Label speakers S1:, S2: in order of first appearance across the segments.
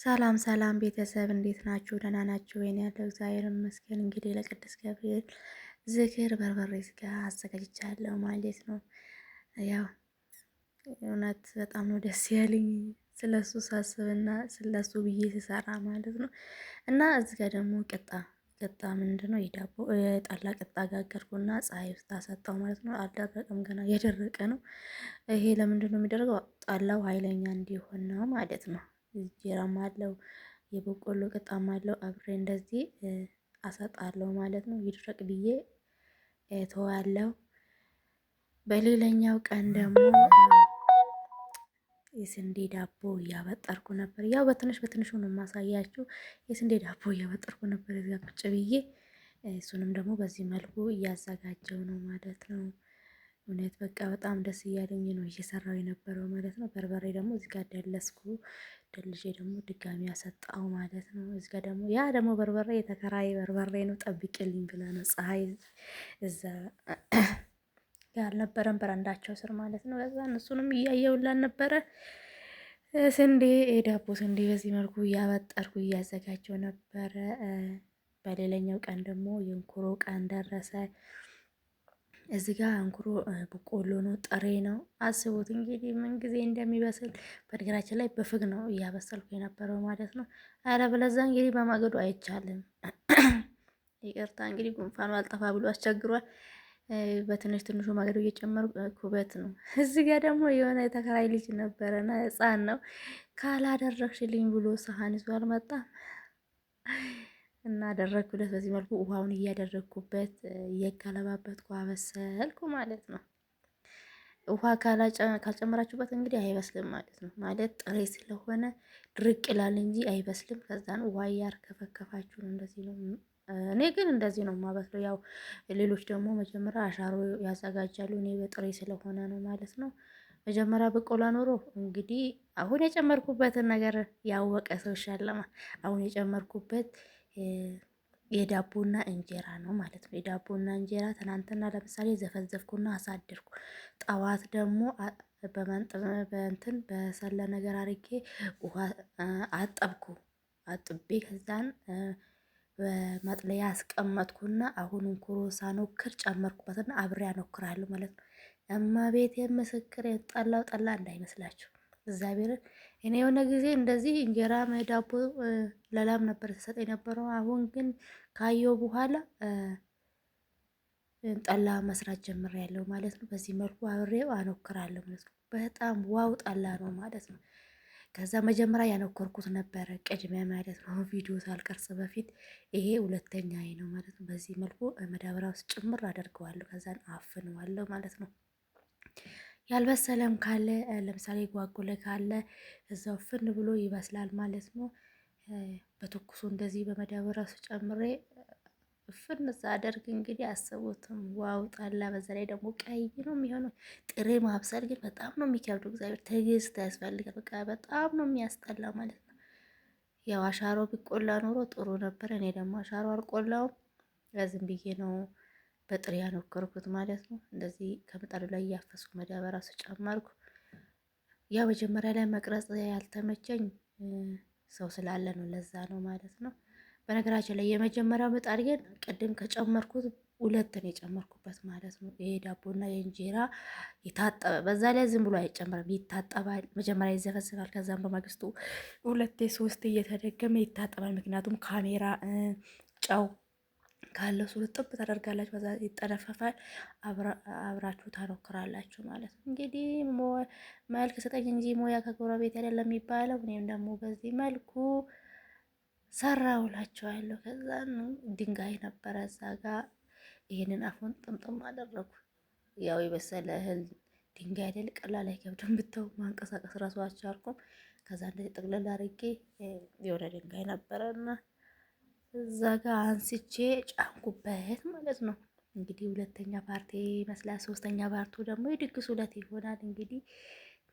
S1: ሰላም ሰላም ቤተሰብ እንዴት ናችሁ? ደህና ናችሁ ወይ? ያለው እግዚአብሔር ይመስገን። እንግዲህ ለቅዱስ ገብርኤል ዝክር በርበሬ ስጋ አዘጋጅቻለሁ ማለት ነው። ያው እውነት በጣም ነው ደስ ያለኝ ስለሱ ሳስብና ስለሱ ብዬ ስሰራ ማለት ነው። እና እዚህ ጋር ደግሞ ቅጣ ምንድነው የዳቦ ጠላ ቅጣ ጋገርኩና ፀሐይ ውስጥ አሰጣው ማለት ነው። አልደረቀም፣ ገና የደረቀ ነው። ይሄ ለምንድን ነው የሚደረገው? ጠላው ኃይለኛ እንዲሆን ነው ማለት ነው። እንጀራም አለው የበቆሎ ቅጣም አለው። አብሬ እንደዚህ አሰጣለሁ ማለት ነው። ይድረቅ ብዬ ተዋለው። በሌላኛው ቀን ደግሞ የስንዴ ዳቦ እያበጠርኩ ነበር። ያው በትንሹ ነው የማሳያችሁ። የስንዴ ዳቦ እያበጠርኩ ነበር እዚያ ቁጭ ብዬ። እሱንም ደግሞ በዚህ መልኩ እያዘጋጀው ነው ማለት ነው። እውነት በቃ በጣም ደስ እያለኝ ነው እየሰራው የነበረው ማለት ነው። በርበሬ ደግሞ እዚህ ጋር ደለስኩ። ደልሼ ደግሞ ድጋሚ ያሰጣው ማለት ነው። እዚህ ጋር ደግሞ ያ ደግሞ በርበሬ የተከራይ በርበሬ ነው። ጠብቂልኝ ብላ ነው ፀሐይ እዛ ያልነበረን በረንዳቸው ስር ማለት ነው። ከዛ እነሱንም እያየውላን ነበረ። ስንዴ ዳቦ ስንዴ በዚህ መልኩ እያበጠርኩ እያዘጋጀው ነበረ። በሌላኛው ቀን ደግሞ የእንኩሮ ቀን ደረሰ። እዚህ ጋር እንኩሮ በቆሎ ነው፣ ጥሬ ነው። አስቡት እንግዲህ ምን ጊዜ እንደሚበስል። በነገራችን ላይ በፍግ ነው እያበሰልኩ የነበረው ማለት ነው። አረ ብለዛ እንግዲህ በማገዶ አይቻልም። ይቅርታ እንግዲህ ጉንፋኑ አልጠፋ ብሎ አስቸግሯል። በትንሹ ማገዶ እየጨመሩ ኩበት ነው። እዚህ ጋር ደግሞ የሆነ የተከራይ ልጅ ነበረና ህፃን ነው። ካላደረግሽልኝ ብሎ ሰሃን ይዞ አልመጣም እና አደረግኩለት። በዚህ መልኩ ውሃውን እያደረግኩበት እየገለባበጥኩ አበሰልኩ ማለት ነው። ውሃ ካልጨመራችሁበት እንግዲህ አይበስልም ማለት ነው። ማለት ጥሬ ስለሆነ ድርቅ ይላል እንጂ አይበስልም። ከዛን ውሃ እያርከፈከፋችሁ ነው። እንደዚህ ነው። እኔ ግን እንደዚህ ነው የማበስለው። ያው ሌሎች ደግሞ መጀመሪያ አሻሮ ያዘጋጃሉ። እኔ በጥሬ ስለሆነ ነው ማለት ነው። መጀመሪያ በቆላ ኖሮ እንግዲህ አሁን የጨመርኩበትን ነገር ያወቀ ሰው ይሻለማ። አሁን የጨመርኩበት የዳቦና እንጀራ ነው ማለት ነው። የዳቦና እንጀራ ትናንትና ለምሳሌ ዘፈዘፍኩና አሳድርኩ። ጠዋት ደግሞ በእንትን በሰለ ነገር አርጌ ውሃ አጠብኩ። አጥቤ ከዛን በመጥለያ አስቀመጥኩና አሁን እንኩሮ ሳኖክር ጨመርኩበትና አብሬ አኖክራለሁ ማለት ነው። እመቤቴ ምስክር ጠላው ጠላ እንዳይመስላችሁ እግዚአብሔርን። እኔ የሆነ ጊዜ እንደዚህ እንጀራ ዳቦ ለላም ነበር ተሰጠ የነበረው። አሁን ግን ካየው በኋላ ጠላ መስራት ጀምሬያለሁ ማለት ነው። በዚህ መልኩ አብሬው አኖክራለሁ ማለት ነው። በጣም ዋው ጠላ ነው ማለት ነው። ከዛ መጀመሪያ ያነኮርኩት ነበረ ቅድሚያ ማለት ነው፣ ቪዲዮ ሳልቀርጽ በፊት። ይሄ ሁለተኛዬ ነው ማለት ነው። በዚህ መልኩ መዳበሪያ ውስጥ ጭምር አደርገዋለሁ። ከዛን አፍነዋለሁ ማለት ነው። ያልበሰለም ካለ ለምሳሌ ጓጉለ ካለ እዛው ፍን ብሎ ይበስላል ማለት ነው። በትኩሱ እንደዚህ በመዳበሪያ ውስጥ ጨምሬ ፍን ሳደርግ እንግዲህ አስቡትም ዋው ጠላ። በዛ ላይ ደግሞ ቀይ ነው የሚሆነው። ጥሬ ማብሰል ግን በጣም ነው የሚከብደው። እግዚአብሔር ትዕግስት ያስፈልጋል። በቃ በጣም ነው የሚያስጠላ ማለት ነው። ያው አሻሮ ቢቆላ ኖሮ ጥሩ ነበር። እኔ ደግሞ አሻሮ አልቆላውም። ዝም ብዬ ነው በጥሬ ያኖከርኩት ማለት ነው። እንደዚህ ከምጣዱ ላይ እያፈስኩ መዳበሪያ ስጨመርኩ። ያው መጀመሪያ ላይ መቅረጽ ያልተመቸኝ ሰው ስላለ ነው፣ ለዛ ነው ማለት ነው። በነገራችን ላይ የመጀመሪያው ምጣድ ግን ቅድም ከጨመርኩት ሁለትን የጨመርኩበት ማለት ነው። ይሄ ዳቦና የእንጀራ የታጠበ በዛ ላይ ዝም ብሎ አይጨመርም፣ ይታጠባል። መጀመሪያ ይዘፈዝፋል። ከዛም በማግስቱ ሁለቴ ሶስቴ እየተደገመ ይታጠባል። ምክንያቱም ካሜራ ጨው ካለው እሱ ልጥብ ታደርጋላችሁ፣ በዛ ይጠነፈፋል። አብራችሁ ታኖክራላችሁ ማለት ነው። እንግዲህ መልክ ስጠኝ እንጂ ሞያ ከጎረቤት አይደለም የሚባለው። እኔም ደግሞ በዚህ መልኩ ሰራውላችኋለሁ። ከዛ ድንጋይ ነበረ እዛ ጋር፣ ይሄንን አፉን ጥምጥም አደረጉ። ያው የበሰለ እህል ድንጋይ አይደል ቀላል አይከብድም። ብተው ማንቀሳቀስ ራሱ አልቻልኩም። ከዛ እንደዚህ ጥቅልል አድርጌ የሆነ ድንጋይ ነበረና እዛ ጋር አንስቼ ጫንኩበት ማለት ነው። እንግዲህ ሁለተኛ ፓርቲ ይመስላል። ሶስተኛ ፓርቱ ደግሞ የድግሱ ዕለት ይሆናል። እንግዲህ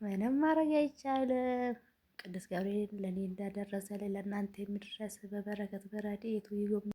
S1: ምንም ማድረግ አይቻልም። ቅዱስ ገብርኤል ለእኔ እንዳደረሰ ለእናንተ የሚድረስ በበረከት በረድኤቱ ይጎብኝ።